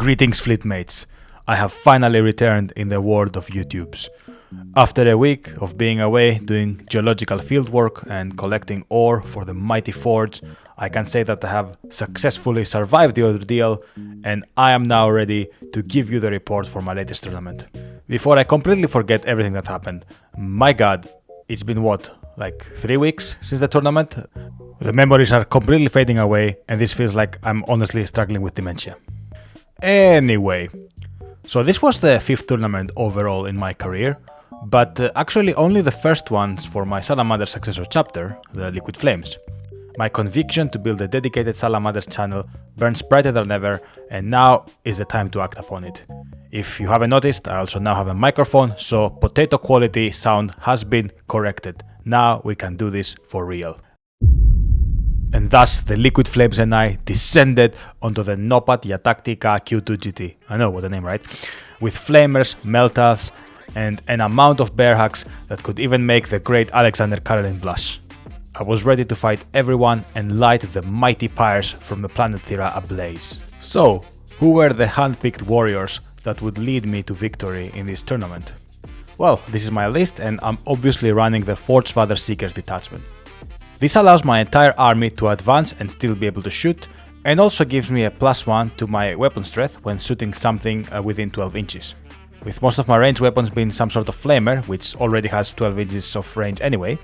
Greetings fleetmates, I have finally returned in the world of YouTubes. After a week of being away doing geological fieldwork and collecting ore for the mighty forge, I can say that I have successfully survived the ordeal and I am now ready to give you the report for my latest tournament. Before I completely forget everything that happened, my god, it's been what, like 3 weeks since the tournament? The memories are completely fading away and this feels like I'm honestly struggling with dementia. Anyway, so this was the 5th tournament overall in my career, but actually only the first ones for my Salamanders successor chapter, the Liquid Flames. My conviction to build a dedicated Salamanders channel burns brighter than ever, and now is the time to act upon it. If you haven't noticed, I also now have a microphone, so potato quality sound has been corrected. Now we can do this for real. And thus the Liquid Flames and I descended onto the Nopat Yataktika Q2 GT. I know, what a name, right? With flamers, meltas, and an amount of bear hacks that could even make the great Alexander Karelin blush. I was ready to fight everyone and light the mighty pyres from the planet Thera ablaze. So, who were the hand-picked warriors that would lead me to victory in this tournament? Well, this is my list and I'm obviously running the Forge Father Seekers detachment. This allows my entire army to advance and still be able to shoot, and also gives me a +1 to my weapon strength when shooting something within 12 inches. With most of my ranged weapons being some sort of flamer, which already has 12 inches of range anyway,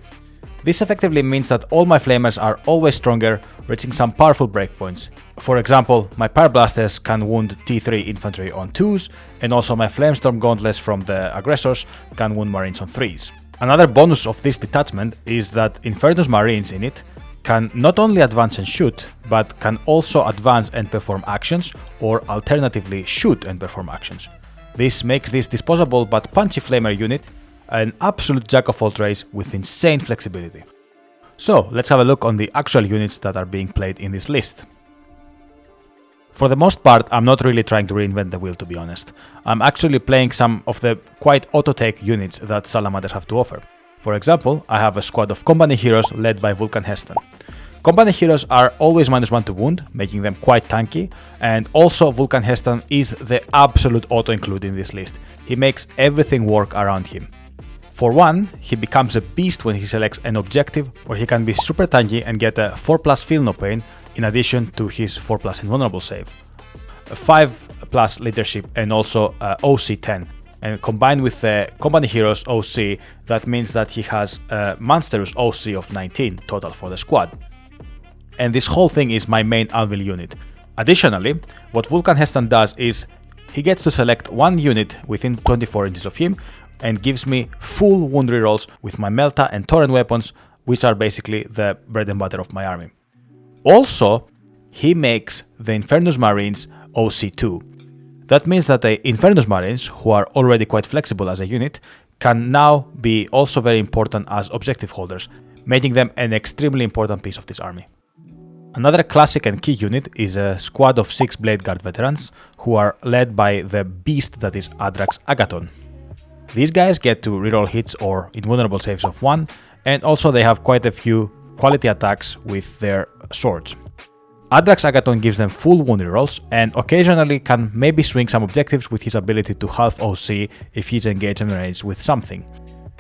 this effectively means that all my flamers are always stronger, reaching some powerful breakpoints. For example, my Pyre Blasters can wound T3 infantry on 2s, and also my Flamestorm Gauntlets from the aggressors can wound marines on 3s. Another bonus of this detachment is that Infernus Marines in it can not only advance and shoot, but can also advance and perform actions, or alternatively shoot and perform actions. This makes this disposable but punchy flamer unit an absolute jack of all trades with insane flexibility. So let's have a look on the actual units that are being played in this list. For the most part, I'm not really trying to reinvent the wheel, to be honest. I'm actually playing some of the quite auto-take units that Salamanders have to offer. For example, I have a squad of company heroes led by Vulcan Heston. Company heroes are always -1 to wound, making them quite tanky, and also Vulcan Heston is the absolute auto-include in this list. He makes everything work around him. For one, he becomes a beast when he selects an objective where he can be super tanky and get a 4+ feel no pain, in addition to his 4+ invulnerable save, a 5+ leadership and also OC 10. And combined with the company heroes OC, that means that he has a monstrous OC of 19 total for the squad. And this whole thing is my main Anvil unit. Additionally, what Vulcan Heston does is he gets to select one unit within 24 inches of him and gives me full wound rerolls with my Melta and Torrent weapons, which are basically the bread and butter of my army. Also, he makes the Infernus Marines OC2. That means that the Infernus Marines, who are already quite flexible as a unit, can now be also very important as objective holders, making them an extremely important piece of this army. Another classic and key unit is a squad of 6 Blade Guard veterans, who are led by the beast that is Adrax Agaton. These guys get to reroll hits or invulnerable saves of 1, and also they have quite a few quality attacks with their swords. Adrax Agaton gives them full wound rerolls and occasionally can maybe swing some objectives with his ability to half OC if he's engaged in range with something.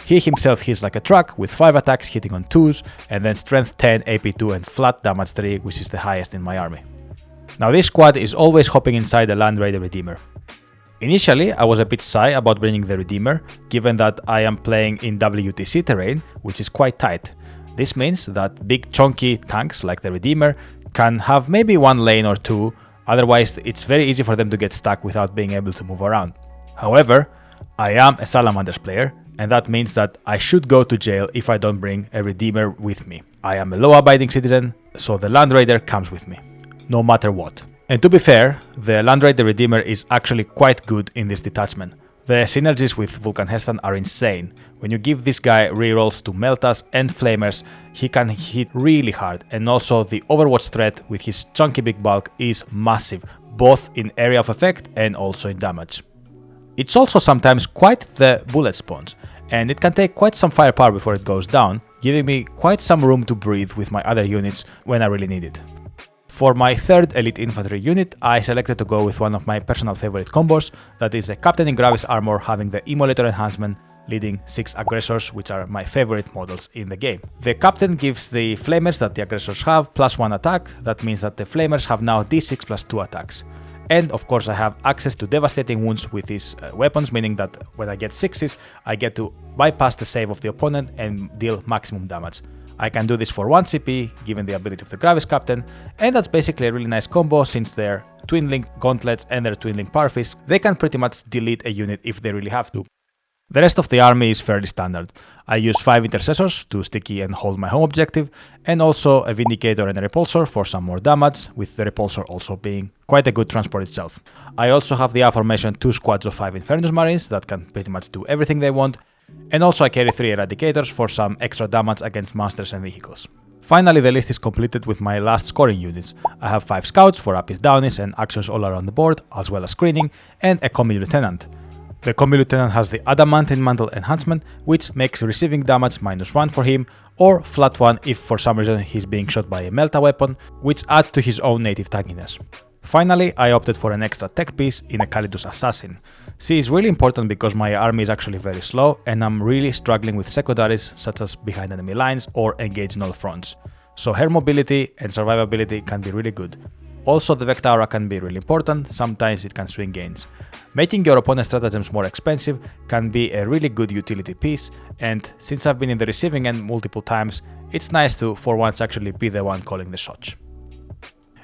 He himself hits like a truck with 5 attacks hitting on 2s and then strength 10, AP 2 and flat damage 3, which is the highest in my army. Now this squad is always hopping inside the Land Raider Redeemer. Initially, I was a bit shy about bringing the Redeemer, given that I am playing in WTC terrain, which is quite tight. This means that big chunky tanks like the Redeemer can have maybe one lane or two, otherwise it's very easy for them to get stuck without being able to move around. However, I am a Salamanders player, and that means that I should go to jail if I don't bring a Redeemer with me. I am a law-abiding citizen, so the Land Raider comes with me, no matter what. And to be fair, the Land Raider Redeemer is actually quite good in this detachment. The synergies with Vulcan Heston are insane. When you give this guy rerolls to Meltas and Flamers, he can hit really hard, and also the Overwatch threat with his chunky big bulk is massive, both in area of effect and also in damage. It's also sometimes quite the bullet sponge, and it can take quite some firepower before it goes down, giving me quite some room to breathe with my other units when I really need it. For my third elite infantry unit, I selected to go with one of my personal favorite combos, that is a Captain in Gravis armor having the Immolator enhancement, leading 6 aggressors, which are my favorite models in the game. The Captain gives the flamers that the aggressors have +1 attack, that means that the flamers have now d6 +2 attacks. And of course I have access to devastating wounds with these weapons, meaning that when I get 6s, I get to bypass the save of the opponent and deal maximum damage. I can do this for 1 CP, given the ability of the Gravis Captain, and that's basically a really nice combo since their Twin Link Gauntlets and their Twin Link Power Fists, they can pretty much delete a unit if they really have to. The rest of the army is fairly standard. I use 5 Intercessors to sticky and hold my home objective, and also a Vindicator and a Repulsor for some more damage, with the Repulsor also being quite a good transport itself. I also have the aforementioned 2 squads of 5 Infernus Marines that can pretty much do everything they want, and also I carry 3 Eradicators for some extra damage against monsters and vehicles. Finally, the list is completed with my last scoring units. I have 5 Scouts for uppies, downies and actions all around the board, as well as screening, and a Combi Lieutenant. The Combi Lieutenant has the Adamantine Mantle enhancement, which makes receiving damage -1 for him, or flat 1 if for some reason he's being shot by a Melta weapon, which adds to his own native tankiness. Finally, I opted for an extra tech piece in a Calidus Assassin. She is really important because my army is actually very slow and I'm really struggling with secondaries such as behind enemy lines or engage in all fronts. So her mobility and survivability can be really good. Also, the Vectaura can be really important, sometimes it can swing gains. Making your opponent's stratagems more expensive can be a really good utility piece, and since I've been in the receiving end multiple times, it's nice to for once actually be the one calling the shots.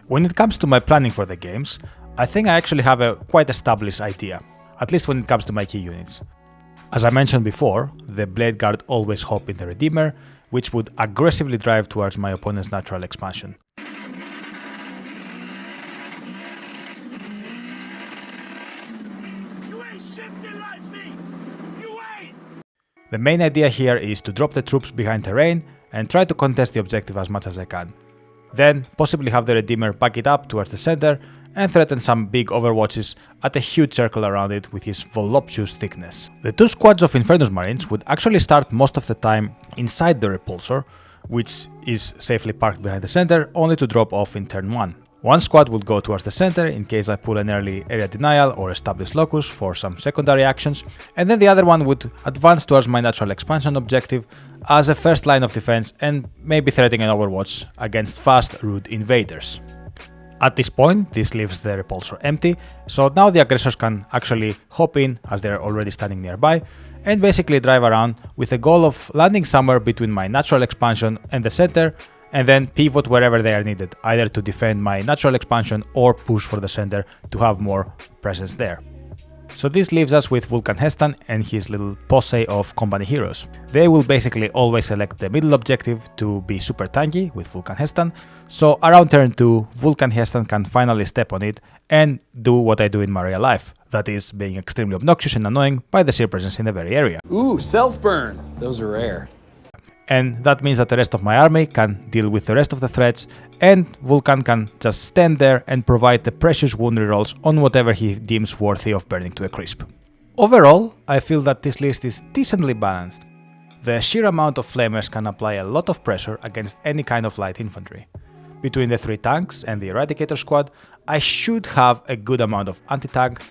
When it comes to my planning for the games, I think I actually have a quite established idea, at least when it comes to my key units. As I mentioned before, the Blade Guard always hop in the Redeemer, which would aggressively drive towards my opponent's natural expansion. The main idea here is to drop the troops behind terrain and try to contest the objective as much as I can. Then possibly have the Redeemer back it up towards the center and threaten some big overwatches at a huge circle around it with his voluptuous thickness. The 2 squads of Infernus Marines would actually start most of the time inside the Repulsor, which is safely parked behind the center, only to drop off in turn 1. One squad would go towards the center in case I pull an early area denial or establish locus for some secondary actions, and then the other one would advance towards my natural expansion objective as a first line of defense and maybe threatening an overwatch against fast, rude invaders. At this point, this leaves the Repulsor empty, so now the aggressors can actually hop in as they're already standing nearby and basically drive around with the goal of landing somewhere between my natural expansion and the center, and then pivot wherever they are needed, either to defend my natural expansion or push for the center to have more presence there. So this leaves us with Vulcan Hestan and his little posse of company heroes. They will basically always select the middle objective to be super tanky with Vulcan Hestan, so around turn 2, Vulcan Hestan can finally step on it and do what I do in my real life, that is, being extremely obnoxious and annoying by the sheer presence in the very area. Ooh, self-burn! Those are rare. And that means that the rest of my army can deal with the rest of the threats, and Vulcan can just stand there and provide the precious wound rerolls on whatever he deems worthy of burning to a crisp. Overall, I feel that this list is decently balanced. The sheer amount of flamers can apply a lot of pressure against any kind of light infantry. Between the 3 tanks and the Eradicator squad, I should have a good amount of anti-tank,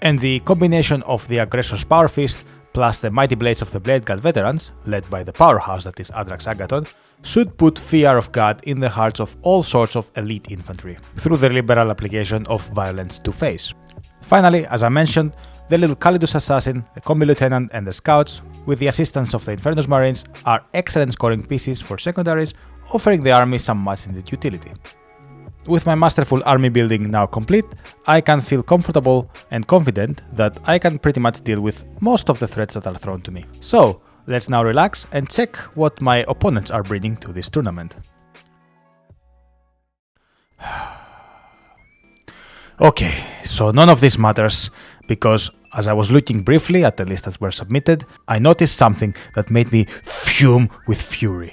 and the combination of the aggressor's Power Fist plus the mighty blades of the Blade Guard veterans, led by the powerhouse that is Adrax Agathon, should put fear of God in the hearts of all sorts of elite infantry, through the liberal application of violence to face. Finally, as I mentioned, the little Calidus Assassin, the Combi Lieutenant and the Scouts, with the assistance of the Infernus Marines, are excellent scoring pieces for secondaries, offering the army some much needed utility. With my masterful army building now complete, I can feel comfortable and confident that I can pretty much deal with most of the threats that are thrown to me. So, let's now relax and check what my opponents are bringing to this tournament. Okay, so none of this matters, because as I was looking briefly at the list that were submitted, I noticed something that made me fume with fury.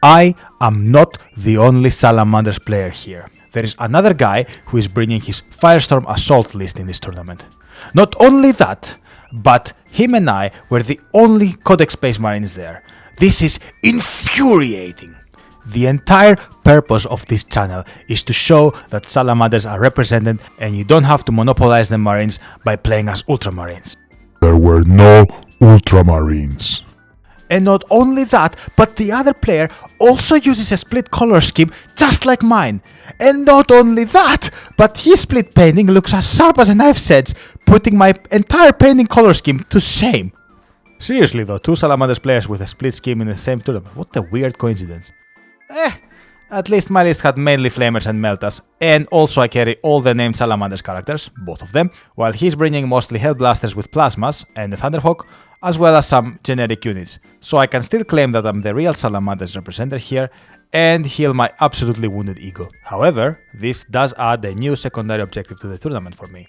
I am not the only Salamanders player here. There is another guy who is bringing his Firestorm Assault list in this tournament. Not only that, but him and I were the only Codex Space Marines there. This is infuriating. The entire purpose of this channel is to show that Salamanders are represented and you don't have to monopolize the Marines by playing as Ultramarines. There were no Ultramarines. And not only that, but the other player also uses a split color scheme just like mine. And not only that, but his split painting looks as sharp as a knife's edge, putting my entire painting color scheme to shame. Seriously though, two Salamanders players with a split scheme in the same tournament, what a weird coincidence. At least my list had mainly Flamers and Meltas, and also I carry all the named Salamanders characters, both of them, while he's bringing mostly Hellblasters with Plasmas and the Thunderhawk, as well as some generic units, so I can still claim that I'm the real Salamanders representative here and heal my absolutely wounded ego. However, this does add a new secondary objective to the tournament for me.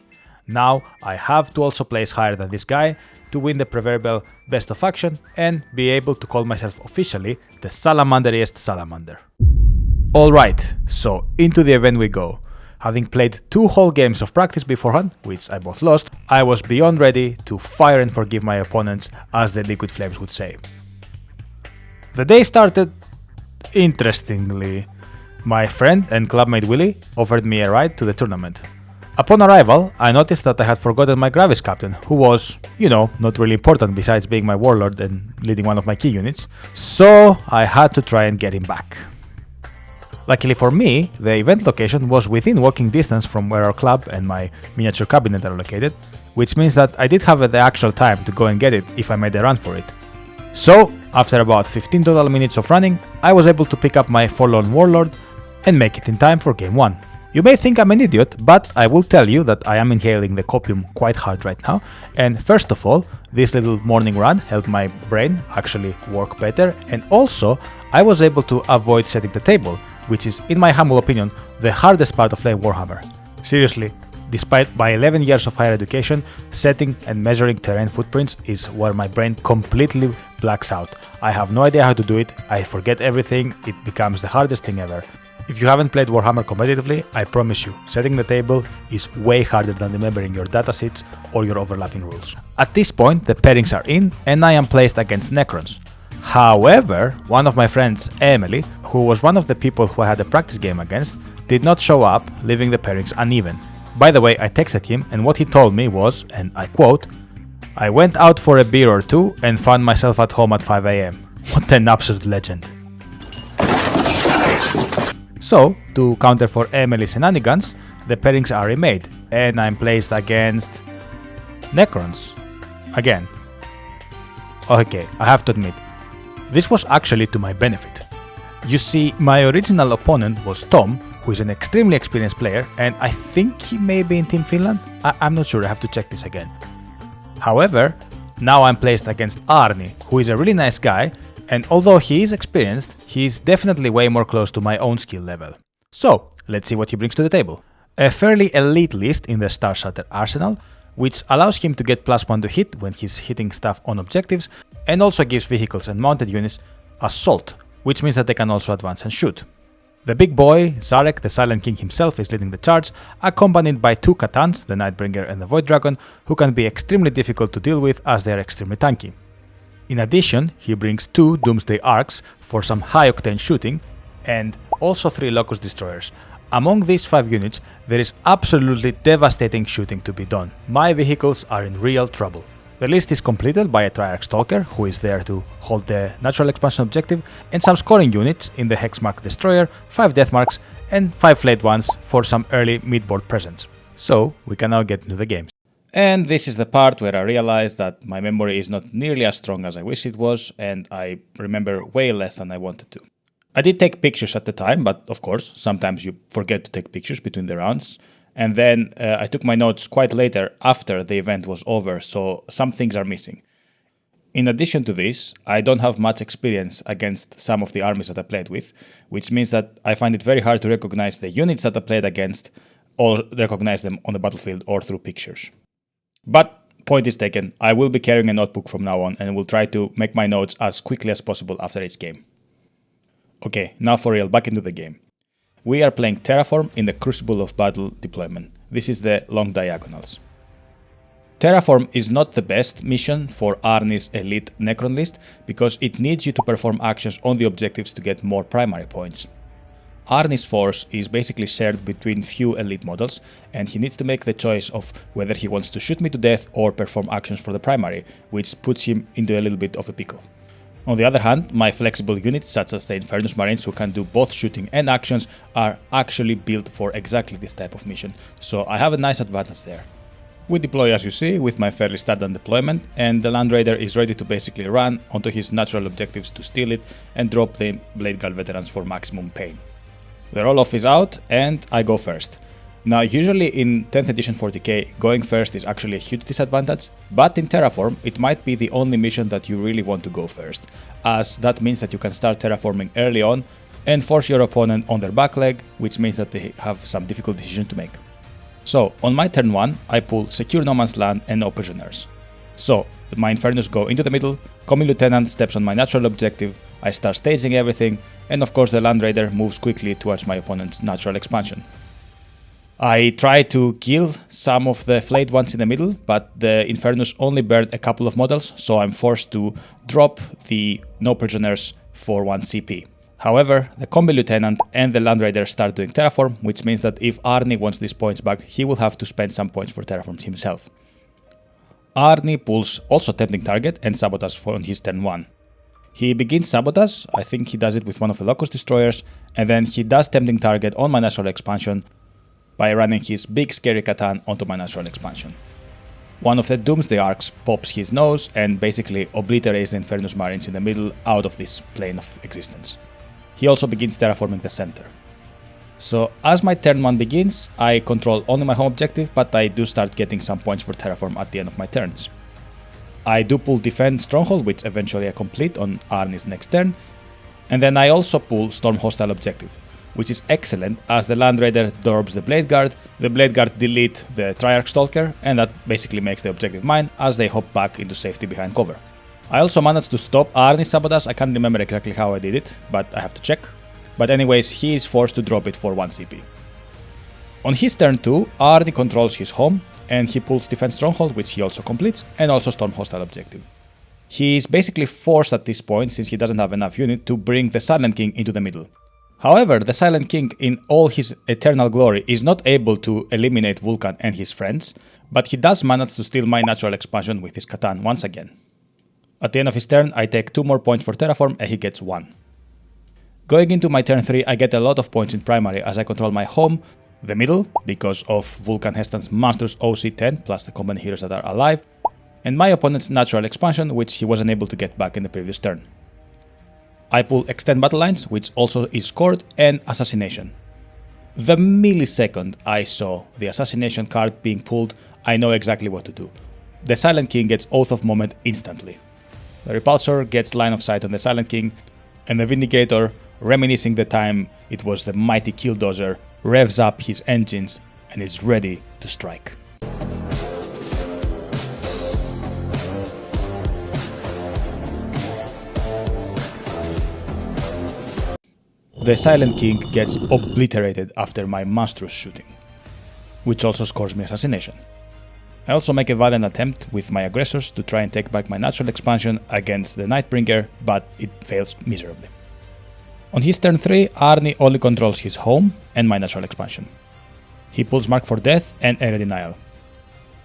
Now I have to also place higher than this guy to win the proverbial best of action and be able to call myself officially the Salamanderiest Salamander. Alright, so into the event we go. Having played 2 whole games of practice beforehand, which I both lost, I was beyond ready to fire and forgive my opponents, as the Liquid Flames would say. The day started interestingly. My friend and clubmate Willie offered me a ride to the tournament. Upon arrival, I noticed that I had forgotten my Gravis captain, who was, not really important besides being my warlord and leading one of my key units, so I had to try and get him back. Luckily for me, the event location was within walking distance from where our club and my miniature cabinet are located, which means that I did have the actual time to go and get it if I made a run for it. So, after about 15 total minutes of running, I was able to pick up my forlorn warlord and make it in time for game 1. You may think I'm an idiot, but I will tell you that I am inhaling the copium quite hard right now, and first of all, this little morning run helped my brain actually work better, and also I was able to avoid setting the table, which is, in my humble opinion, the hardest part of playing Warhammer. Seriously, despite my 11 years of higher education, setting and measuring terrain footprints is where my brain completely blacks out. I have no idea how to do it, I forget everything, it becomes the hardest thing ever. If you haven't played Warhammer competitively, I promise you, setting the table is way harder than remembering your datasets or your overlapping rules. At this point, the pairings are in, and I am placed against Necrons. However, one of my friends, Emily, who was one of the people who I had a practice game against, did not show up, leaving the pairings uneven. By the way, I texted him, and what he told me was, and I quote, "I went out for a beer or two and found myself at home at 5 AM. What an absolute legend." So, to counter for Emily's shenanigans, the pairings are remade, and I'm placed against Necrons. Again. Okay, I have to admit, this was actually to my benefit. You see, my original opponent was Tom, who is an extremely experienced player, and I think he may be in Team Finland. I'm not sure, I have to check this again. However, now I'm placed against Arni, who is a really nice guy, and although he is experienced, he is definitely way more close to my own skill level. So, let's see what he brings to the table. A fairly elite list in the Star Shatter arsenal, which allows him to get +1 to hit when he's hitting stuff on objectives, and also gives vehicles and mounted units assault, which means that they can also advance and shoot. The big boy, Zarek, the Silent King himself, is leading the charge, accompanied by 2 Katans, the Nightbringer and the Void Dragon, who can be extremely difficult to deal with as they are extremely tanky. In addition, he brings 2 Doomsday Arcs for some high-octane shooting, and also 3 Locust Destroyers. Among these 5 units, there is absolutely devastating shooting to be done. My vehicles are in real trouble. The list is completed by a Triarch Stalker, who is there to hold the natural expansion objective, and some scoring units in the Hexmark Destroyer, 5 Deathmarks, and 5 Flayed Ones for some early mid-board presence. So, we can now get into the games. And this is the part where I realized that my memory is not nearly as strong as I wish it was, and I remember way less than I wanted to. I did take pictures at the time, but of course, sometimes you forget to take pictures between the rounds. And then I took my notes quite later after the event was over, so some things are missing. In addition to this, I don't have much experience against some of the armies that I played with, which means that I find it very hard to recognize the units that I played against, or recognize them on the battlefield or through pictures. But point is taken, I will be carrying a notebook from now on and will try to make my notes as quickly as possible after each game. Okay, now for real, back into the game. We are playing Terraform in the Crucible of Battle deployment. This is the long diagonals. Terraform is not the best mission for Arni's elite Necron list because it needs you to perform actions on the objectives to get more primary points. Arni's force is basically shared between few elite models, and he needs to make the choice of whether he wants to shoot me to death or perform actions for the primary, which puts him into a little bit of a pickle. On the other hand, my flexible units, such as the Infernus Marines who can do both shooting and actions, are actually built for exactly this type of mission, so I have a nice advantage there. We deploy as you see with my fairly standard deployment, and the Land Raider is ready to basically run onto his natural objectives to steal it and drop the Blade Guard veterans for maximum pain. The roll-off is out and I go first. Now usually in 10th edition 40k, going first is actually a huge disadvantage, but in Terraform it might be the only mission that you really want to go first, as that means that you can start terraforming early on and force your opponent on their back leg, which means that they have some difficult decision to make. So on my turn 1, I pull Secure No Man's Land and No Prisoners. So my Infernus go into the middle, Common Lieutenant steps on my natural objective, I start staging everything, and of course the Land Raider moves quickly towards my opponent's natural expansion. I try to kill some of the flayed ones in the middle, but the Infernus only burned a couple of models, so I'm forced to drop the No Prisoners for 1 CP. However, the Combi Lieutenant and the Land Raider start doing Terraform, which means that if Arni wants these points back, he will have to spend some points for Terraforms himself. Arni pulls also Tempting Target and Sabotage on his turn 1. He begins Sabotage, I think he does it with one of the Locust Destroyers, and then he does Tempting Target on my natural expansion by running his big scary Catan onto my natural expansion. One of the Doomsday Arcs pops his nose and basically obliterates the Infernus Marines in the middle out of this plane of existence. He also begins terraforming the center. So as my turn 1 begins, I control only my home objective, but I do start getting some points for terraform at the end of my turns. I do pull Defend Stronghold, which eventually I complete on Arni's next turn, and then I also pull Storm Hostile Objective, which is excellent as the Land Raider dorbs the Blade Guard delete the Triarch Stalker, and that basically makes the objective mine as they hop back into safety behind cover. I also managed to stop Arni's Sabotage, I can't remember exactly how I did it, but I have to check. But anyways, he is forced to drop it for 1 CP. On his turn 2, Arni controls his home, and he pulls Defense Stronghold, which he also completes, and also Storm Hostile Objective. He is basically forced at this point, since he doesn't have enough unit, to bring the Silent King into the middle. However, the Silent King, in all his eternal glory, is not able to eliminate Vulcan and his friends, but he does manage to steal my natural expansion with his Catan once again. At the end of his turn, I take 2 more points for Terraform, and he gets 1. Going into my turn 3, I get a lot of points in primary as I control my home, the middle, because of Vulcan Hestan's monstrous OC10 plus the company heroes that are alive, and my opponent's natural expansion, which he wasn't able to get back in the previous turn. I pull Extend Battle Lines, which also is scored, and Assassination. The millisecond I saw the Assassination card being pulled, I know exactly what to do. The Silent King gets Oath of Moment instantly. The Repulsor gets line of sight on the Silent King, and the Vindicator, reminiscing the time it was the mighty Killdozer, revs up his engines and is ready to strike. The Silent King gets obliterated after my monstrous shooting, which also scores me Assassination. I also make a valiant attempt with my aggressors to try and take back my natural expansion against the Nightbringer, but it fails miserably. On his turn 3, Arni only controls his home and my natural expansion. He pulls Mark for Death and Area Denial.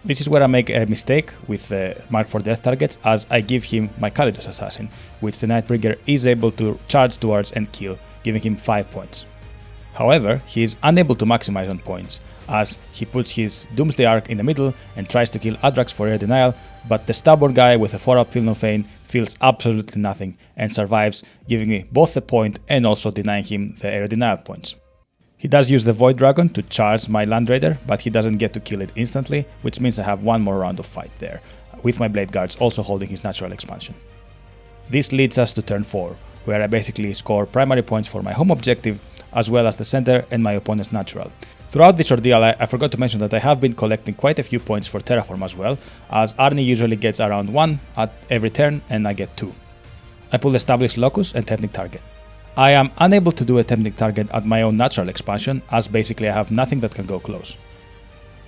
This is where I make a mistake with the Mark for Death targets, as I give him my Kalidos Assassin, which the Nightbringer is able to charge towards and kill, giving him 5 points. However, he is unable to maximize on points, as he puts his Doomsday Arc in the middle and tries to kill Adrax for Air Denial, but the stubborn guy with a 4-up Feel No Feign feels absolutely nothing and survives, giving me both the point and also denying him the Air Denial points. He does use the Void Dragon to charge my Land Raider, but he doesn't get to kill it instantly, which means I have 1 more round of fight there, with my Blade Guards also holding his natural expansion. This leads us to turn 4, where I basically score primary points for my home objective, as well as the center and my opponent's natural. Throughout this ordeal, I forgot to mention that I have been collecting quite a few points for Terraform as well, as Arni usually gets around 1 at every turn and I get 2. I pull Establish Locus and Tempting Target. I am unable to do a Tempting Target at my own natural expansion, as basically I have nothing that can go close.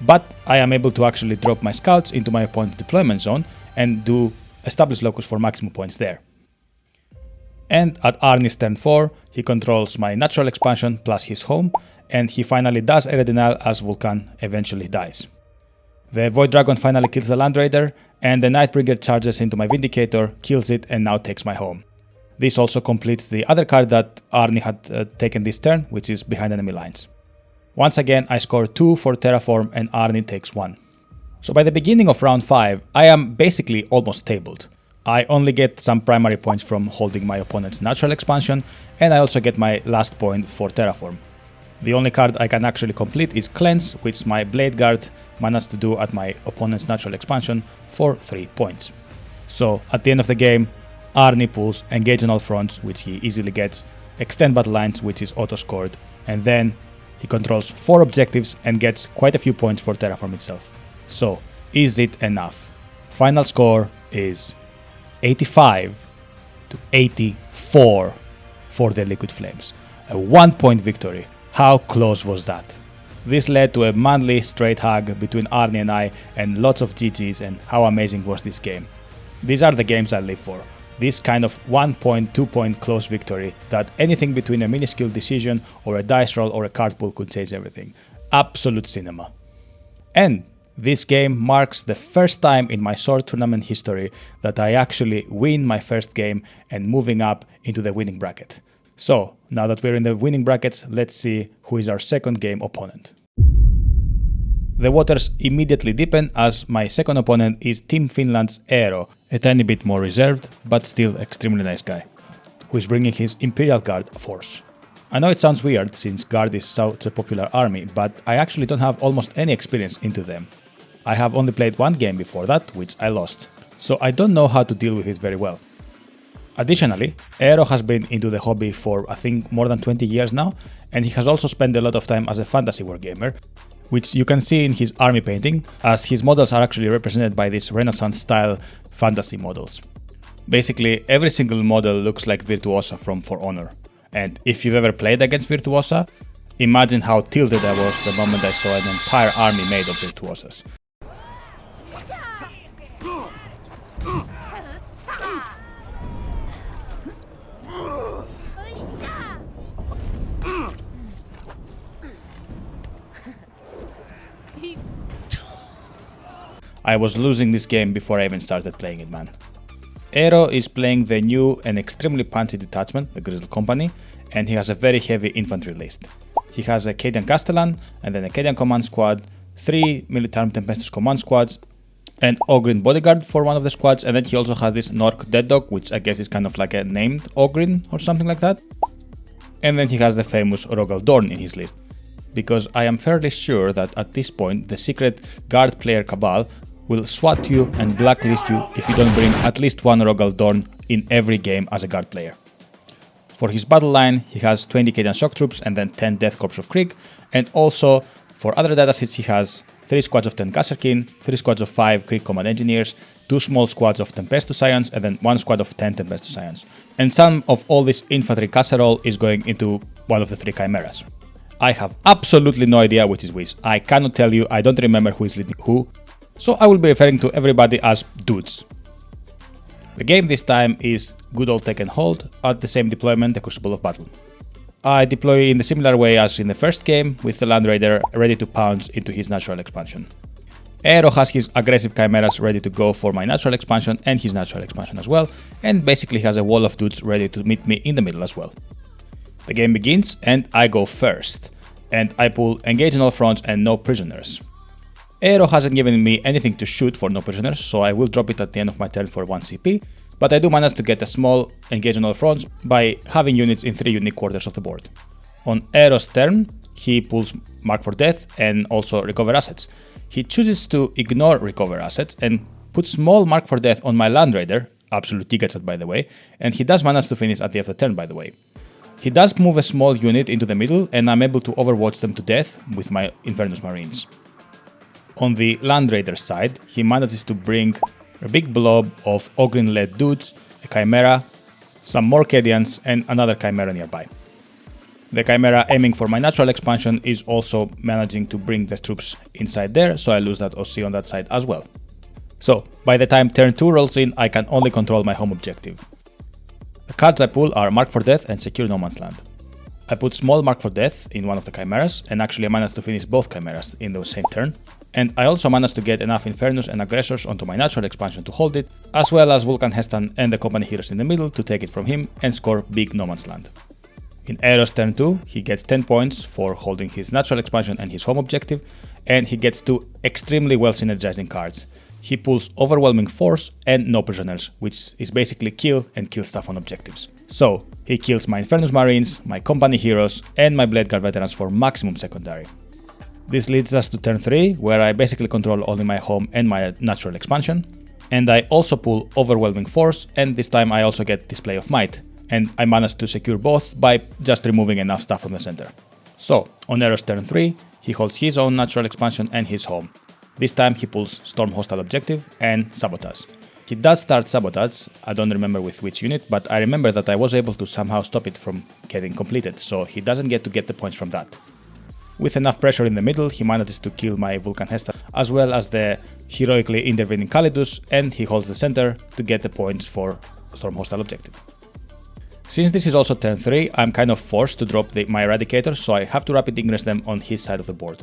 but I am able to actually drop my scouts into my opponent's deployment zone and do establish locus for maximum points there. And at Arnie's turn 4, he controls my natural expansion plus his home, and he finally does area denial as Vulcan eventually dies. The Void Dragon finally kills the Land Raider, and the Nightbringer charges into my Vindicator, kills it, and now takes my home. This also completes the other card that Arnie had taken this turn, which is behind enemy lines. Once again, I score 2 for Terraform and Arnie takes 1. So by the beginning of round 5, I am basically almost tabled. I only get some primary points from holding my opponent's natural expansion, and I also get my last point for Terraform. The only card I can actually complete is Cleanse, which my Blade Guard managed to do at my opponent's natural expansion for 3 points. So at the end of the game, Arnie pulls Engage on all fronts, which he easily gets, Extend battle lines, which is auto-scored, and then he controls 4 objectives and gets quite a few points for Terraform itself. So, is it enough? Final score is 85 to 84 for the Liquid Flames. A 1-point victory. How close was that? This led to a manly straight hug between Arnie and I, and lots of GGs, and how amazing was this game. These are the games I live for. This kind of 1-point, 2-point close victory that anything between a minuscule decision or a dice roll or a card pull could change everything. Absolute cinema. And this game marks the first time in my Sword tournament history that I actually win my first game and moving up into the winning bracket. So, now that we're in the winning brackets, let's see who is our second game opponent. The waters immediately deepen as my second opponent is Team Finland's Eero, a tiny bit more reserved, but still extremely nice guy, who is bringing his Imperial Guard force. I know it sounds weird since Guard is such a popular army, but I actually don't have almost any experience into them. I have only played one game before that, which I lost, so I don't know how to deal with it very well. Additionally, Eero has been into the hobby for I think more than 20 years now, and he has also spent a lot of time as a fantasy wargamer, which you can see in his army painting, as his models are actually represented by these Renaissance-style fantasy models. Basically, every single model looks like Virtuosa from For Honor, and if you've ever played against Virtuosa, imagine how tilted I was the moment I saw an entire army made of Virtuosas. I was losing this game before I even started playing it, man. Eero is playing the new and extremely punchy detachment, the Grizzle Company, and he has a very heavy infantry list. He has a Cadian Castellan, and then a Cadian Command Squad, 3 Militarum Tempestus Command Squads, and Ogryn Bodyguard for one of the squads, and then he also has this Nork Dead Dog, which I guess is kind of like a named Ogryn or something like that. And then he has the famous Rogal Dorn in his list, because I am fairly sure that at this point the secret Guard player Cabal will SWAT you and blacklist you if you don't bring at least one Rogal Dorn in every game as a Guard player. For his battle line, he has 20 Cadian Shock Troops and then 10 Death Corps of Krieg, and also for other datasets he has 3 squads of 10 Kasserkin, 3 squads of 5 Krieg Command Engineers, 2 small squads of Tempestus Scions, and then 1 squad of 10 Tempestus Scions. And some of all this infantry casserole is going into one of the 3 Chimeras. I have absolutely no idea which is which. I cannot tell you, I don't remember who is leading who, so I will be referring to everybody as dudes. The game this time is good old take and hold at the same deployment, the Crucible of Battle. I deploy in the similar way as in the first game, with the Land Raider ready to pounce into his natural expansion. Eero has his aggressive chimeras ready to go for my natural expansion and his natural expansion as well, and basically has a wall of dudes ready to meet me in the middle as well. The game begins and I go first, and I pull Engage on all fronts and no prisoners. Eero hasn't given me anything to shoot for no prisoners, so I will drop it at the end of my turn for 1 CP, but I do manage to get a small Engage on all fronts by having units in 3 unique quarters of the board. On Eero's turn, he pulls Mark for Death and also Recover Assets. He chooses to ignore Recover Assets and puts small Mark for Death on my Land Raider, absolute Gigatset by the way, and he does manage to finish at the end of the turn by the way. He does move a small unit into the middle and I'm able to overwatch them to death with my Infernus Marines. On the Land Raider side, he manages to bring a big blob of Ogryn-led dudes, a Chimera, some more Cadians, and another Chimera nearby. The Chimera aiming for my natural expansion is also managing to bring the troops inside there, so I lose that OC on that side as well. So, by the time turn 2 rolls in, I can only control my home objective. The cards I pull are Mark for Death and Secure No Man's Land. I put Small Mark for Death in one of the Chimeras, and actually I managed to finish both Chimeras in the same turn. And I also managed to get enough Infernus and Aggressors onto my natural expansion to hold it, as well as Vulcan Hestan and the company heroes in the middle to take it from him and score big No Man's Land. In Eros turn 2, he gets 10 points for holding his natural expansion and his home objective, and he gets 2 extremely well synergizing cards. He pulls Overwhelming Force and No Prisoners, which is basically kill and kill stuff on objectives. So, he kills my Infernus Marines, my company heroes, and my Blade Guard veterans for maximum secondary. This leads us to turn 3, where I basically control only my home and my natural expansion. And I also pull Overwhelming Force, and this time I also get Display of Might. And I managed to secure both by just removing enough stuff from the center. So, on Eros turn 3, he holds his own natural expansion and his home. This time he pulls Storm Hostile Objective and Sabotage. He does start Sabotage, I don't remember with which unit, but I remember that I was able to somehow stop it from getting completed, so he doesn't get to get the points from that. With enough pressure in the middle, he manages to kill my Vulcan Hesta, as well as the heroically intervening Calidus, and he holds the center to get the points for Storm Hostile Objective. Since this is also turn 3, I'm kind of forced to drop my Eradicators, so I have to rapid ingress them on his side of the board.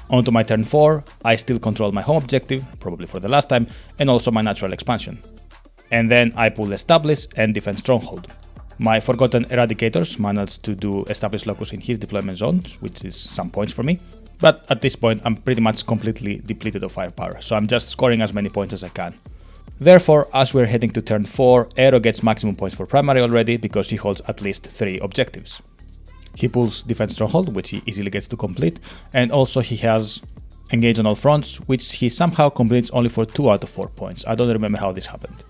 Onto my turn 4, I still control my home objective, probably for the last time, and also my natural expansion. And then I pull Establish and Defend Stronghold. My Forgotten Eradicators managed to do Establish Locus in his deployment zones, which is some points for me. But at this point I'm pretty much completely depleted of firepower, so I'm just scoring as many points as I can. Therefore, as we're heading to turn 4, Aero gets maximum points for primary already because he holds at least 3 objectives. He pulls Defense Stronghold, which he easily gets to complete, and also he has Engage on All Fronts, which he somehow completes only for 2 out of 4 points. I don't remember how this happened.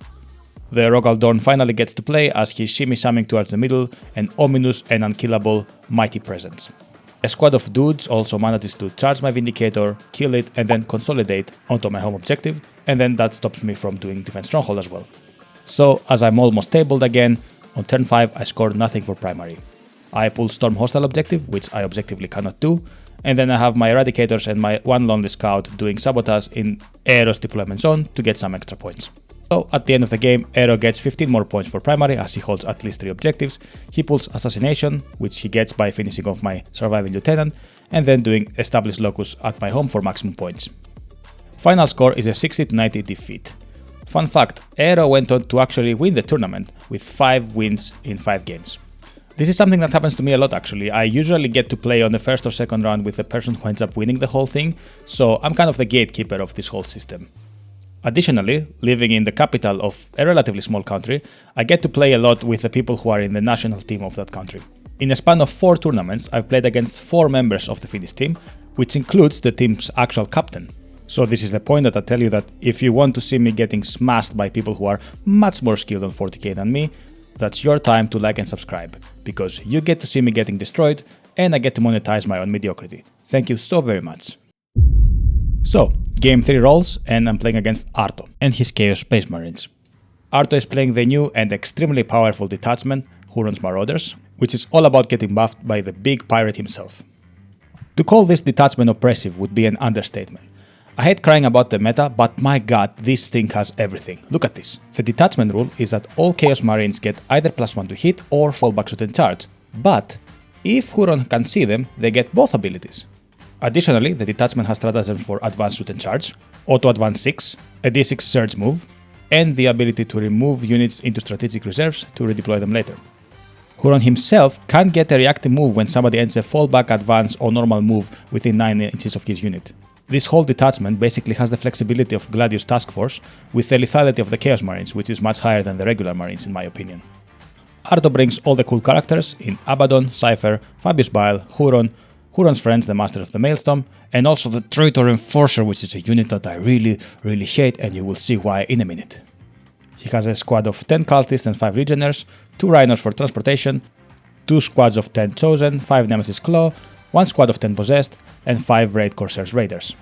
The Rogal Dorn finally gets to play as he's shimmy shamming towards the middle, an ominous and unkillable Mighty Presence. A squad of dudes also manages to charge my Vindicator, kill it, and then consolidate onto my home objective, and then that stops me from doing Defense Stronghold as well. So, as I'm almost tabled again, on turn 5 I scored nothing for primary. I pull Storm Hostile Objective, which I objectively cannot do, and then I have my Eradicators and my one Lonely Scout doing Sabotage in Aero's deployment zone to get some extra points. So at the end of the game, Aero gets 15 more points for primary as he holds at least 3 objectives. He pulls Assassination, which he gets by finishing off my Surviving Lieutenant, and then doing Establish Locus at my home for maximum points. Final score is a 60-90 defeat. Fun fact, Aero went on to actually win the tournament with 5 wins in 5 games. This is something that happens to me a lot actually. I usually get to play on the first or second round with the person who ends up winning the whole thing, so I'm kind of the gatekeeper of this whole system. Additionally, living in the capital of a relatively small country, I get to play a lot with the people who are in the national team of that country. In a span of 4 tournaments, I've played against 4 members of the Finnish team, which includes the team's actual captain. So this is the point that I tell you that if you want to see me getting smashed by people who are much more skilled on 40k than me, that's your time to like and subscribe, because you get to see me getting destroyed and I get to monetize my own mediocrity. Thank you so very much. So, game 3 rolls and I'm playing against Arto and his Chaos Space Marines. Arto is playing the new and extremely powerful detachment, Huron's Marauders, which is all about getting buffed by the big pirate himself. To call this detachment oppressive would be an understatement. I hate crying about the meta, but my god, this thing has everything. Look at this. The detachment rule is that all Chaos Marines get either +1 to hit or fallback shoot and charge, but if Huron can see them, they get both abilities. Additionally, the detachment has stratagem for advanced shoot and charge, auto advance 6, a d6 surge move, and the ability to remove units into strategic reserves to redeploy them later. Huron himself can get a reactive move when somebody ends a fallback, advance, or normal move within 9 inches of his unit. This whole detachment basically has the flexibility of Gladius Task Force with the lethality of the Chaos Marines, which is much higher than the regular Marines in my opinion. Arto brings all the cool characters in Abaddon, Cypher, Fabius Bile, Huron, Huron's friends, the Master of the Maelstrom, and also the Traitor Enforcer, which is a unit that I really hate, and you will see why in a minute. He has a squad of 10 Cultists and 5 Legionnaires, 2 Rhinos for transportation, 2 squads of 10 Chosen, 5 Nemesis Claw, 1 squad of 10 Possessed, and 5 Raid Corsairs Raiders.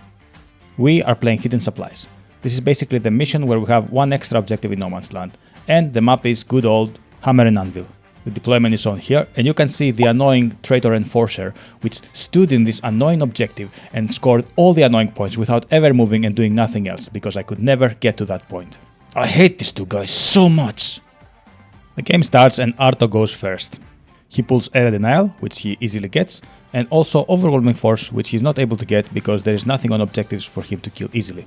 We are playing Hidden Supplies. This is basically the mission where we have 1 extra objective in No Man's Land, and the map is good old Hammer and Anvil. The deployment is on here, and you can see the annoying traitor enforcer, which stood in this annoying objective and scored all the annoying points without ever moving and doing nothing else, because I could never get to that point. I hate these two guys so much! The game starts and Arto goes first. He pulls Area Denial, which he easily gets, and also Overwhelming Force, which he's not able to get because there is nothing on objectives for him to kill easily.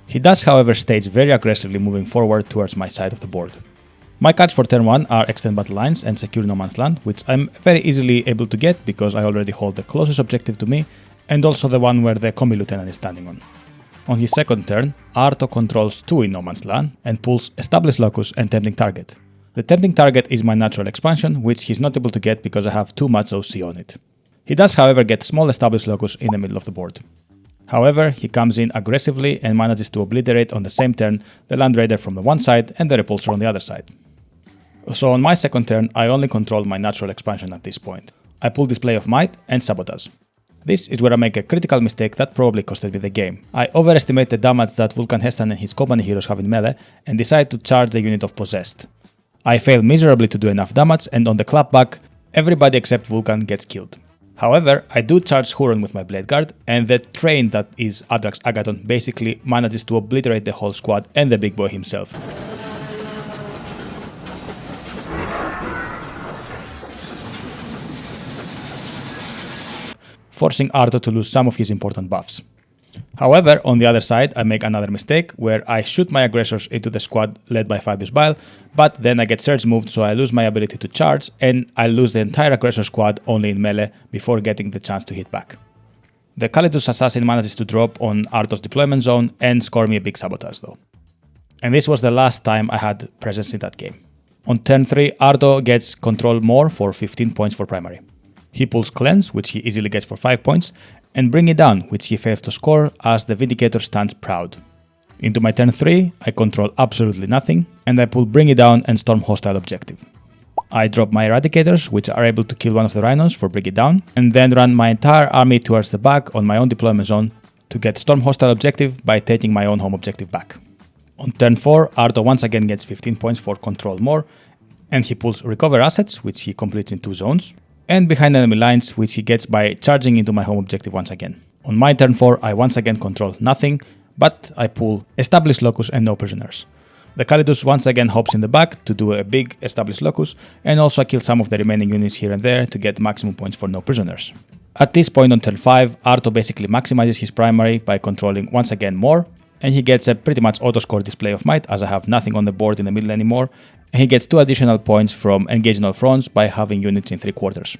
He does, however, stage very aggressively moving forward towards my side of the board. My cards for turn 1 are Extend Battle Lines and Secure No Man's Land, which I'm very easily able to get because I already hold the closest objective to me, and also the one where the Combi Lieutenant is standing on. On his second turn, Arto controls 2 in No Man's Land and pulls Establish Locus and Tempting Target. The Tempting Target is my natural expansion, which he's not able to get because I have too much OC on it. He does, however, get Small Established Locus in the middle of the board. However, he comes in aggressively and manages to obliterate on the same turn the Land Raider from the one side and the Repulsor on the other side. So on my second turn, I only control my natural expansion at this point. I pull Display of Might and Sabotage. This is where I make a critical mistake that probably costed me the game. I overestimate the damage that Vulcan Hestan and his company heroes have in melee and decide to charge the unit of Possessed. I fail miserably to do enough damage, and on the clapback, everybody except Vulcan gets killed. However, I do charge Huron with my Blade Guard, and the train that is Adrax Agaton basically manages to obliterate the whole squad and the big boy himself. Forcing Arto to lose some of his important buffs. However, on the other side, I make another mistake where I shoot my aggressors into the squad led by Fabius Bile, but then I get surge moved, so I lose my ability to charge, and I lose the entire aggressor squad only in melee before getting the chance to hit back. The Calidus Assassin manages to drop on Arto's deployment zone and score me a big sabotage though. And this was the last time I had presence in that game. On turn 3, Arto gets Control More for 15 points for primary. He pulls Cleanse, which he easily gets for 5 points, and Bring It Down, which he fails to score as the Vindicator stands proud. Into my turn 3, I control absolutely nothing, and I pull Bring It Down and Storm Hostile Objective. I drop my Eradicators, which are able to kill one of the Rhinos for Bring It Down, and then run my entire army towards the back on my own deployment zone to get Storm Hostile Objective by taking my own home objective back. On turn 4, Arto once again gets 15 points for Control More, and he pulls Recover Assets, which he completes in 2 zones, and Behind Enemy Lines, which he gets by charging into my home objective once again. On my turn 4, I once again control nothing, but I pull Establish Locus and No Prisoners. The Calidus once again hops in the back to do a big Establish Locus, and also kill some of the remaining units here and there to get maximum points for No Prisoners. At this point on turn 5, Arto basically maximizes his primary by controlling once again more, and he gets a pretty much auto-score Display of Might as I have nothing on the board in the middle anymore, and he gets 2 additional points from engaging all fronts by having units in 3 quarters.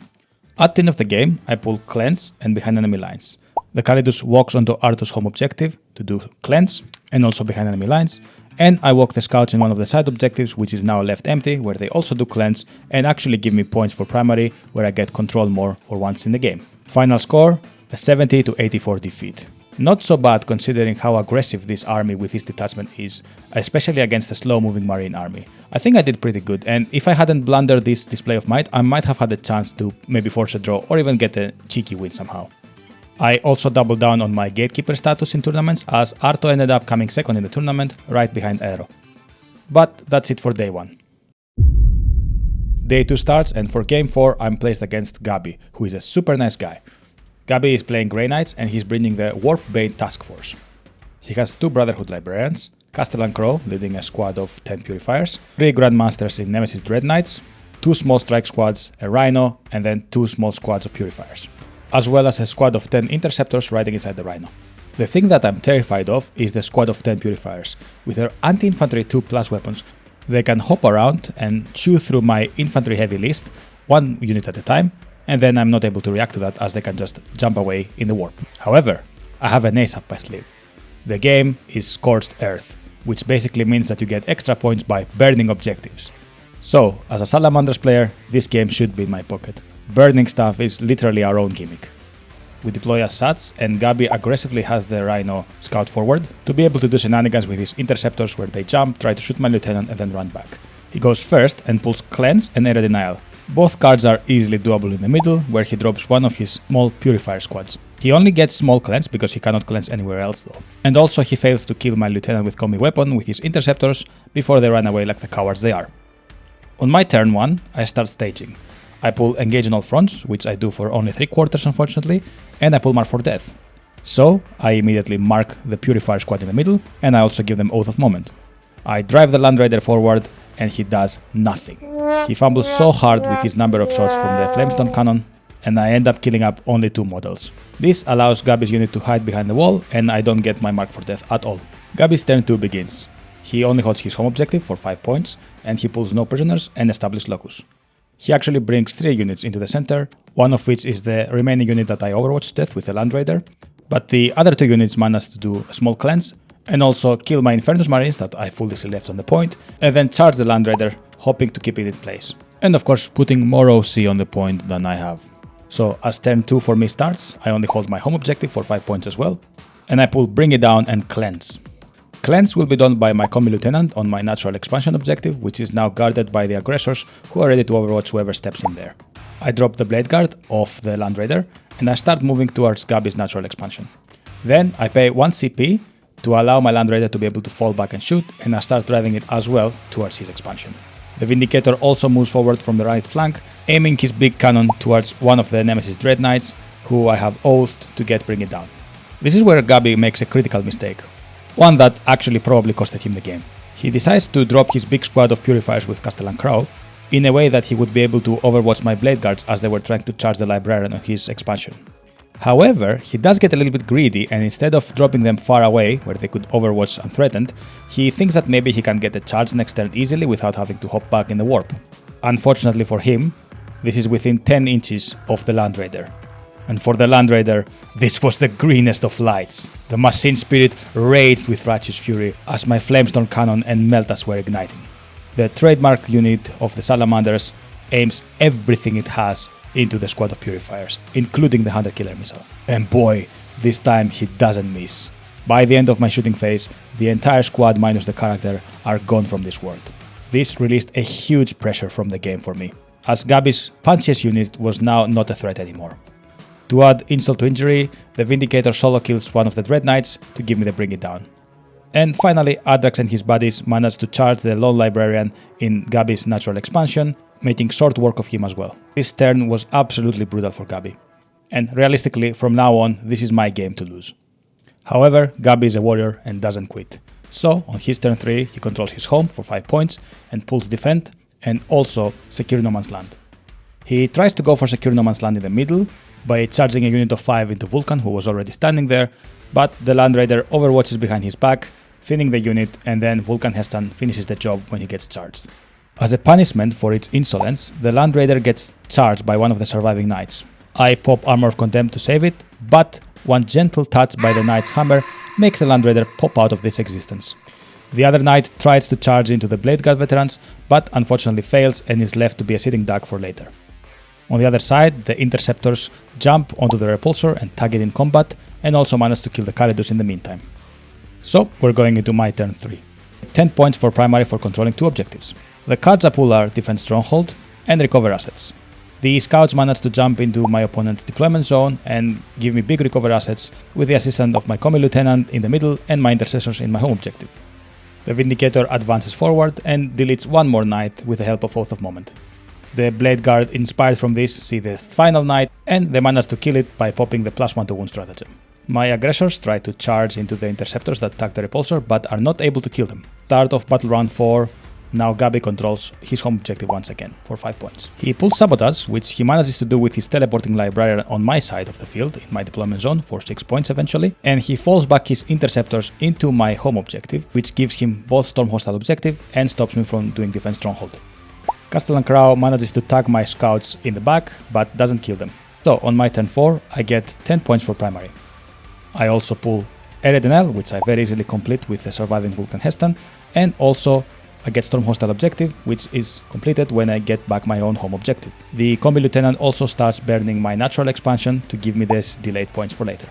At the end of the game, I pull Cleanse and Behind Enemy Lines. The Calidus walks onto Arto's home objective to do Cleanse and also Behind Enemy Lines, and I walk the scouts in one of the side objectives, which is now left empty, where they also do Cleanse and actually give me points for primary, where I get Control More for once in the game. Final score, a 70 to 84 defeat. Not so bad considering how aggressive this army with this detachment is, especially against a slow-moving marine army. I think I did pretty good, and if I hadn't blundered this Display of Might, I might have had a chance to maybe force a draw or even get a cheeky win somehow. I also doubled down on my Gatekeeper status in tournaments, as Arto ended up coming second in the tournament, right behind Aero. But that's it for day 1. Day 2 starts, and for game 4 I'm placed against Gabi, who is a super nice guy. Gabi is playing Grey Knights and he's bringing the Warpbane Task Force. He has 2 Brotherhood Librarians, Castellan Crow leading a squad of 10 Purifiers, 3 Grandmasters in Nemesis Dread Knights, 2 small strike squads, a Rhino, and then 2 small squads of Purifiers, as well as a squad of 10 Interceptors riding inside the Rhino. The thing that I'm terrified of is the squad of 10 Purifiers. With their anti-infantry 2+ weapons, they can hop around and chew through my infantry heavy list, 1 unit at a time, and then I'm not able to react to that as they can just jump away in the warp. However, I have an ace up my sleeve. The game is Scorched Earth, which basically means that you get extra points by burning objectives. So, as a Salamanders player, this game should be in my pocket. Burning stuff is literally our own gimmick. We deploy as Sats, and Gabi aggressively has the Rhino scout forward to be able to do shenanigans with his Interceptors where they jump, try to shoot my Lieutenant, and then run back. He goes first and pulls Cleanse and Area Denial. Both cards are easily doable in the middle, where he drops one of his small Purifier squads. He only gets small Cleanse because he cannot cleanse anywhere else though. And also he fails to kill my Lieutenant with Combi Weapon with his Interceptors before they run away like the cowards they are. On my turn 1, I start staging. I pull Engage on all fronts, which I do for only 3/4 unfortunately, and I pull Mark for Death. So I immediately mark the Purifier squad in the middle, and I also give them Oath of Moment. I drive the Land Raider forward, and he does nothing. He fumbles so hard with his number of shots from the Flamestone cannon, and I end up killing up only 2 models. This allows Gabi's unit to hide behind the wall, and I don't get my Mark for Death at all. Gabi's turn 2 begins. He only holds his home objective for 5 points, and he pulls no prisoners and establishes Locus. He actually brings 3 units into the center, one of which is the remaining unit that I overwatch to death with the Land Raider, but the other 2 units manage to do a small cleanse, and also kill my Infernus Marines that I foolishly left on the point, and then charge the Land Raider, hoping to keep it in place. And of course putting more OC on the point than I have. So as turn 2 for me starts, I only hold my home objective for 5 points as well, and I pull Bring It Down and Cleanse. Cleanse will be done by my Combi Lieutenant on my natural expansion objective, which is now guarded by the aggressors who are ready to overwatch whoever steps in there. I drop the Blade Guard off the Land Raider, and I start moving towards Gabi's natural expansion. Then I pay 1 CP to allow my Land Raider to be able to fall back and shoot, and I start driving it as well towards his expansion. The Vindicator also moves forward from the right flank, aiming his big cannon towards one of the Nemesis Dread Knights, who I have oathed to get Bring It Down. This is where Gabi makes a critical mistake, one that actually probably costed him the game. He decides to drop his big squad of Purifiers with Castellan Crow, in a way that he would be able to overwatch my Blade Guards as they were trying to charge the Librarian on his expansion. However, he does get a little bit greedy, and instead of dropping them far away, where they could overwatch unthreatened, he thinks that maybe he can get a charge next turn easily without having to hop back in the warp. Unfortunately for him, this is within 10 inches of the Land Raider. And for the Land Raider, this was the greenest of lights. The Machine Spirit raged with righteous fury as my Flamestone cannon and Meltas were igniting. The trademark unit of the Salamanders aims everything it has into the squad of Purifiers, including the Hunter Killer missile. And boy, this time he doesn't miss. By the end of my shooting phase, the entire squad minus the character are gone from this world. This released a huge pressure from the game for me, as Gabi's punchiest unit was now not a threat anymore. To add insult to injury, the Vindicator solo kills one of the Dread Knights to give me the Bring It Down. And finally, Adrax and his buddies managed to charge the Lone Librarian in Gabi's natural expansion, making short work of him as well. This turn was absolutely brutal for Gabi. And realistically, from now on, this is my game to lose. However, Gabi is a warrior and doesn't quit. So, on his turn 3, he controls his home for 5 points and pulls Defend and also Secure No Man's Land. He tries to go for Secure No Man's Land in the middle by charging a unit of 5 into Vulcan, who was already standing there, but the Land Raider overwatches behind his back, thinning the unit, and then Vulcan Hestan finishes the job when he gets charged. As a punishment for its insolence, the Land Raider gets charged by one of the surviving knights. I pop Armor of Contempt to save it, but one gentle touch by the knight's hammer makes the Land Raider pop out of this existence. The other knight tries to charge into the Blade Guard veterans, but unfortunately fails and is left to be a sitting duck for later. On the other side, the Interceptors jump onto the Repulsor and tag it in combat, and also manage to kill the Calidus in the meantime. So, we're going into my turn 3. 10 points for primary for controlling 2 objectives. The cards I pull are Defend Stronghold and Recover Assets. The Scouts manage to jump into my opponent's deployment zone and give me big recover assets with the assistance of my Combi Lieutenant in the middle and my Intercessors in my home objective. The Vindicator advances forward and deletes one more knight with the help of Oath of Moment. The Blade Guard, inspired from this, see the final knight, and they manage to kill it by popping the +1 to wound stratagem. My aggressors try to charge into the Interceptors that tag the Repulsor, but are not able to kill them. Start of battle round 4, now Gabi controls his home objective once again, for 5 points. He pulls Sabotage, which he manages to do with his teleporting Librarian on my side of the field, in my deployment zone, for 6 points eventually, and he falls back his Interceptors into my home objective, which gives him both Storm Hostile objective and stops me from doing Defense Stronghold. Castellan Crow manages to tag my Scouts in the back, but doesn't kill them. So on my turn 4, I get 10 points for primary. I also pull Eredinel, which I very easily complete with the surviving Vulcan Hestan, and also I get Storm Hostile objective, which is completed when I get back my own home objective. The Combi Lieutenant also starts burning my natural expansion to give me this delayed points for later.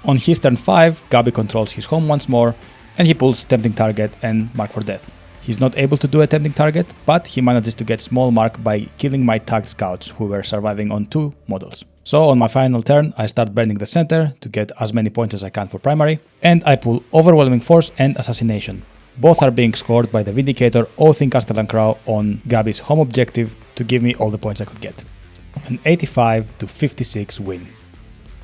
On his turn 5, Gabi controls his home once more, and he pulls Tempting Target and Mark for Death. He's not able to do a Tempting Target, but he manages to get small mark by killing my tagged Scouts, who were surviving on 2 models. So on my final turn, I start burning the center to get as many points as I can for primary, and I pull Overwhelming Force and Assassination. Both are being scored by the Vindicator oathing Castellan on Gabi's home objective to give me all the points I could get. An 85-56 win.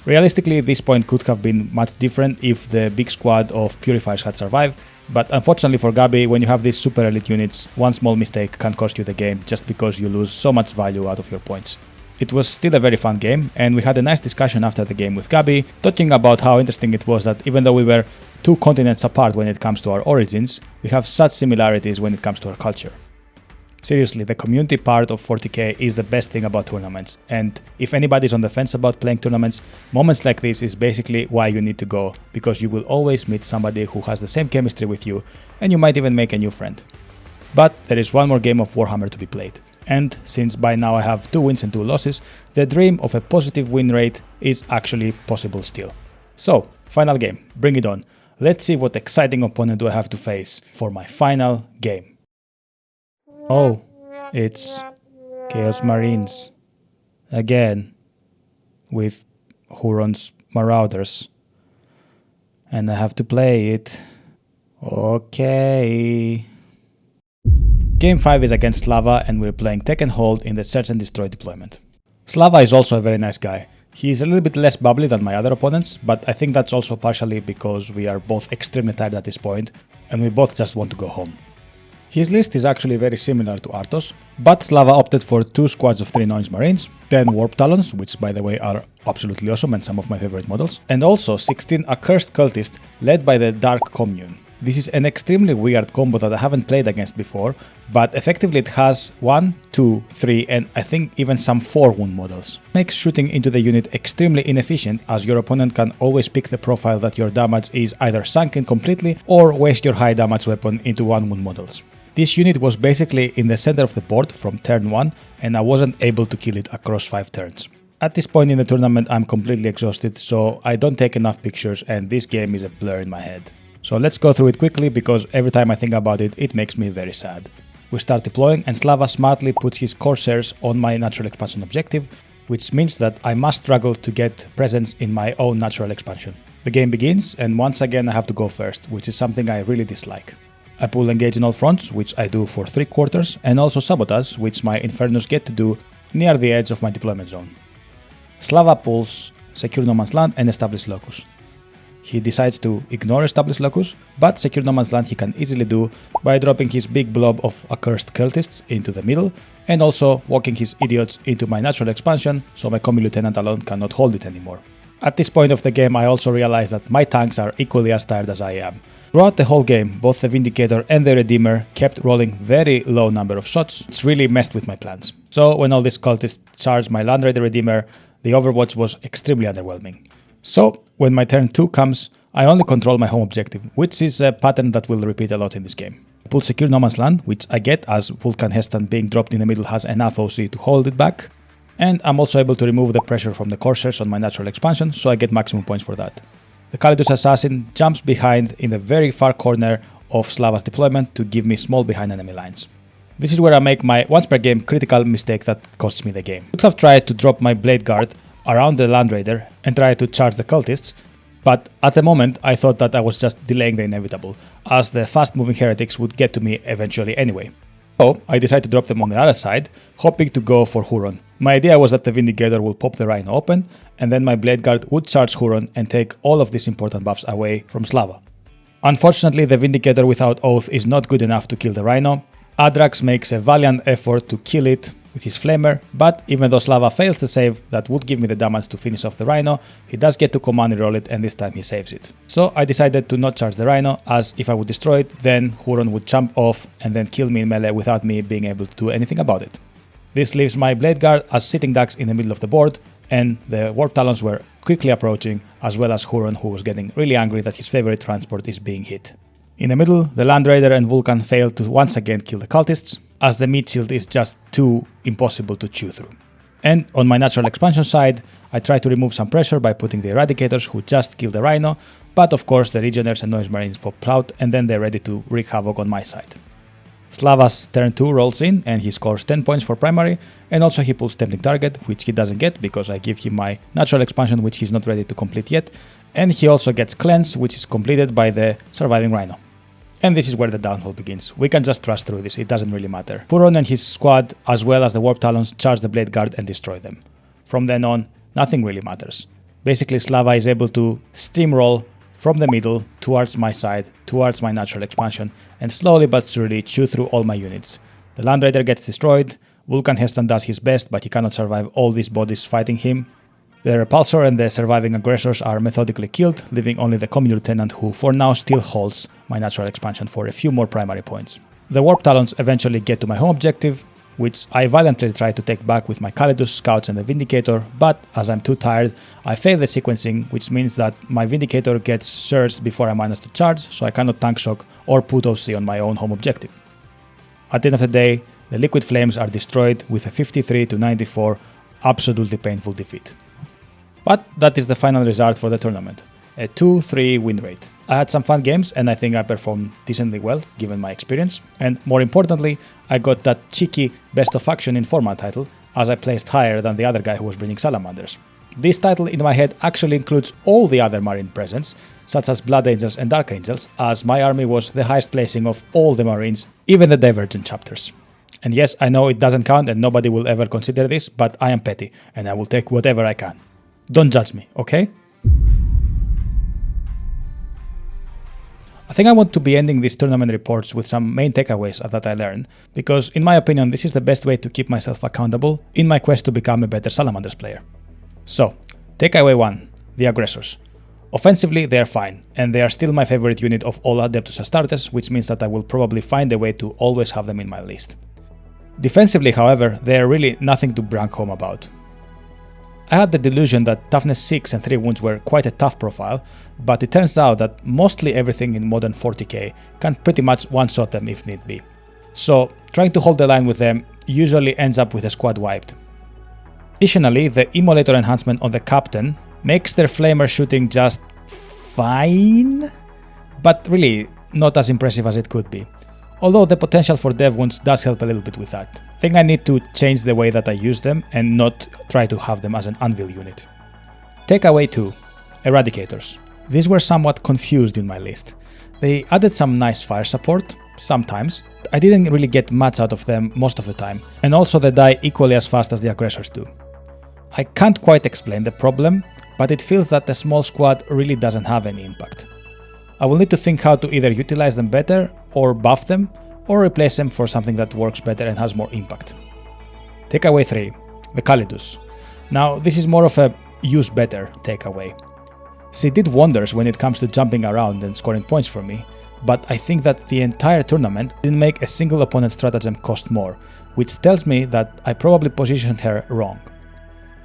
Realistically, this point could have been much different if the big squad of Purifiers had survived, but unfortunately for Gabi, when you have these super elite units, one small mistake can cost you the game just because you lose so much value out of your points. It was still a very fun game, and we had a nice discussion after the game with Gabi, talking about how interesting it was that even though we were 2 continents apart when it comes to our origins, we have such similarities when it comes to our culture. Seriously, the community part of 40k is the best thing about tournaments, and if anybody's on the fence about playing tournaments, moments like this is basically why you need to go, because you will always meet somebody who has the same chemistry with you, and you might even make a new friend. But there is one more game of Warhammer to be played. And since by now I have 2 wins and 2 losses, the dream of a positive win rate is actually possible still. So, final game, bring it on. Let's see what exciting opponent do I have to face for my final game. Oh, it's Chaos Marines. Again, with Huron's Marauders. And I have to play it. Okay. Game 5 is against Slava and we're playing Take and Hold in the Search and Destroy deployment. Slava is also a very nice guy. He's a little bit less bubbly than my other opponents, but I think that's also partially because we are both extremely tired at this point and we both just want to go home. His list is actually very similar to Artos, but Slava opted for 2 squads of 3 Noise Marines, 10 Warp Talons, which by the way are absolutely awesome and some of my favorite models, and also 16 Accursed Cultists led by the Dark Commune. This is an extremely weird combo that I haven't played against before, but effectively it has 1, 2, 3 and I think even some 4 wound models. Makes shooting into the unit extremely inefficient as your opponent can always pick the profile that your damage is either sunken completely or waste your high damage weapon into 1 wound models. This unit was basically in the center of the board from turn 1 and I wasn't able to kill it across 5 turns. At this point in the tournament I'm completely exhausted, so I don't take enough pictures and this game is a blur in my head. So let's go through it quickly because every time I think about it, it makes me very sad. We start deploying and Slava smartly puts his Corsairs on my natural expansion objective, which means that I must struggle to get presence in my own natural expansion. The game begins and once again I have to go first, which is something I really dislike. I pull engage in all fronts, which I do for 3 quarters, and also sabotage, which my Infernos get to do near the edge of my deployment zone. Slava pulls secure no man's land and establish locus. He decides to ignore established locus, but secure no man's land he can easily do by dropping his big blob of accursed cultists into the middle and also walking his idiots into my natural expansion so my commie lieutenant alone cannot hold it anymore. At this point of the game I also realize that my tanks are equally as tired as I am. Throughout the whole game, both the Vindicator and the Redeemer kept rolling very low number of shots. It's really messed with my plans. So when all these cultists charged my Land Raider Redeemer, the Overwatch was extremely underwhelming. So, when my turn 2 comes, I only control my home objective, which is a pattern that will repeat a lot in this game. I pull secure no man's land, which I get as Vulcan Hestan being dropped in the middle has enough OC to hold it back, and I'm also able to remove the pressure from the Corsairs on my natural expansion, so I get maximum points for that. The Calidus Assassin jumps behind in the very far corner of Slava's deployment to give me small behind enemy lines. This is where I make my once per game critical mistake that costs me the game. I could have tried to drop my Blade Guard around the Land Raider and try to charge the cultists, but at the moment I thought that I was just delaying the inevitable, as the fast moving heretics would get to me eventually anyway. So I decided to drop them on the other side, hoping to go for Huron. My idea was that the Vindicator will pop the Rhino open, and then my Blade Guard would charge Huron and take all of these important buffs away from Slava. Unfortunately, the Vindicator without Oath is not good enough to kill the Rhino. Adrax makes a valiant effort to kill it with his Flamer, but even though Slava fails the save that would give me the damage to finish off the Rhino, he does get to command and roll it, and this time he saves it. So I decided to not charge the Rhino, as if I would destroy it, then Huron would jump off and then kill me in melee without me being able to do anything about it. This leaves my Blade Guard as sitting ducks in the middle of the board, and the Warp Talons were quickly approaching, as well as Huron, who was getting really angry that his favorite transport is being hit. In the middle, the Land Raider and Vulcan failed to once again kill the cultists, as the meat shield is just too impossible to chew through. And on my natural expansion side, I try to remove some pressure by putting the Eradicators who just kill the Rhino, but of course the Legionnaires and Noise Marines pop out and then they're ready to wreak havoc on my side. Slava's turn 2 rolls in and he scores 10 points for primary, and also he pulls Tempting Target, which he doesn't get because I give him my natural expansion, which he's not ready to complete yet, and he also gets Cleanse, which is completed by the surviving Rhino. And this is where the downfall begins. We can just rush through this, it doesn't really matter. Puron and his squad, as well as the Warp Talons, charge the Blade Guard and destroy them. From then on, nothing really matters. Basically, Slava is able to steamroll from the middle towards my side, towards my natural expansion, and slowly but surely chew through all my units. The Land Raider gets destroyed, Vulcan Heston does his best, but he cannot survive all these bodies fighting him. The Repulsor and the surviving aggressors are methodically killed, leaving only the Commune Lieutenant, who for now still holds my natural expansion for a few more primary points. The Warp Talons eventually get to my home objective, which I violently try to take back with my Calidus, Scouts and the Vindicator, but as I'm too tired, I fail the sequencing, which means that my Vindicator gets surged before I manage to charge, so I cannot tank shock or put OC on my own home objective. At the end of the day, the Liquid Flames are destroyed with a 53-94 absolutely painful defeat. But that is the final result for the tournament, a 2-3 win rate. I had some fun games and I think I performed decently well given my experience, and more importantly, I got that cheeky Best of Faction in Format title as I placed higher than the other guy who was bringing Salamanders. This title in my head actually includes all the other Marine presents, such as Blood Angels and Dark Angels, as my army was the highest placing of all the Marines, even the Divergent chapters. And yes, I know it doesn't count and nobody will ever consider this, but I am petty and I will take whatever I can. Don't judge me, okay? I think I want to be ending these tournament reports with some main takeaways that I learned, because in my opinion this is the best way to keep myself accountable in my quest to become a better Salamanders player. So, takeaway 1, the aggressors. Offensively they are fine, and they are still my favorite unit of all Adeptus Astartes, which means that I will probably find a way to always have them in my list. Defensively, however, they are really nothing to brag home about. I had the delusion that toughness 6 and 3 wounds were quite a tough profile, but it turns out that mostly everything in modern 40k can pretty much one-shot them if need be. So trying to hold the line with them usually ends up with a squad wiped. Additionally, the Immolator enhancement on the Captain makes their flamer shooting just fine, but really not as impressive as it could be. Although the potential for dev wounds does help a little bit with that. I think I need to change the way that I use them and not try to have them as an anvil unit. Takeaway 2. Eradicators. These were somewhat confused in my list. They added some nice fire support, sometimes. I didn't really get much out of them most of the time, and also they die equally as fast as the aggressors do. I can't quite explain the problem, but it feels that the small squad really doesn't have any impact. I will need to think how to either utilize them better, or buff them, or replace them for something that works better and has more impact. Takeaway 3. The Calidus. Now this is more of a use better takeaway. She did wonders when it comes to jumping around and scoring points for me, but I think that the entire tournament didn't make a single opponent stratagem cost more, which tells me that I probably positioned her wrong.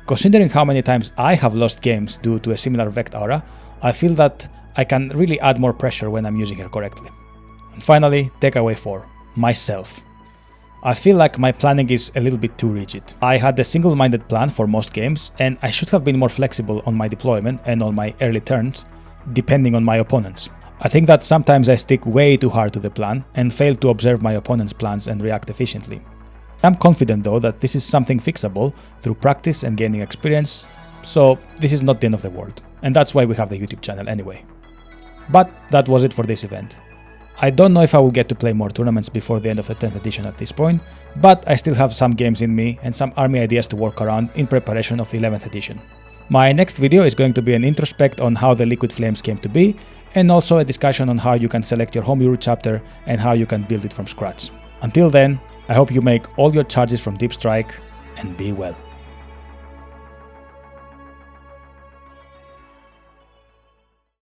Considering how many times I have lost games due to a similar Vect aura, I feel that I can really add more pressure when I'm using her correctly. And finally, takeaway 4. Myself. I feel like my planning is a little bit too rigid. I had a single-minded plan for most games, and I should have been more flexible on my deployment and on my early turns, depending on my opponents. I think that sometimes I stick way too hard to the plan and fail to observe my opponent's plans and react efficiently. I'm confident though that this is something fixable through practice and gaining experience, so this is not the end of the world, and that's why we have the YouTube channel anyway. But that was it for this event. I don't know if I will get to play more tournaments before the end of the 10th edition at this point, but I still have some games in me and some army ideas to work around in preparation of 11th edition. My next video is going to be an introspect on how the Liquid Flames came to be, and also a discussion on how you can select your Homebrew chapter and how you can build it from scratch. Until then, I hope you make all your charges from Deep Strike, and be well.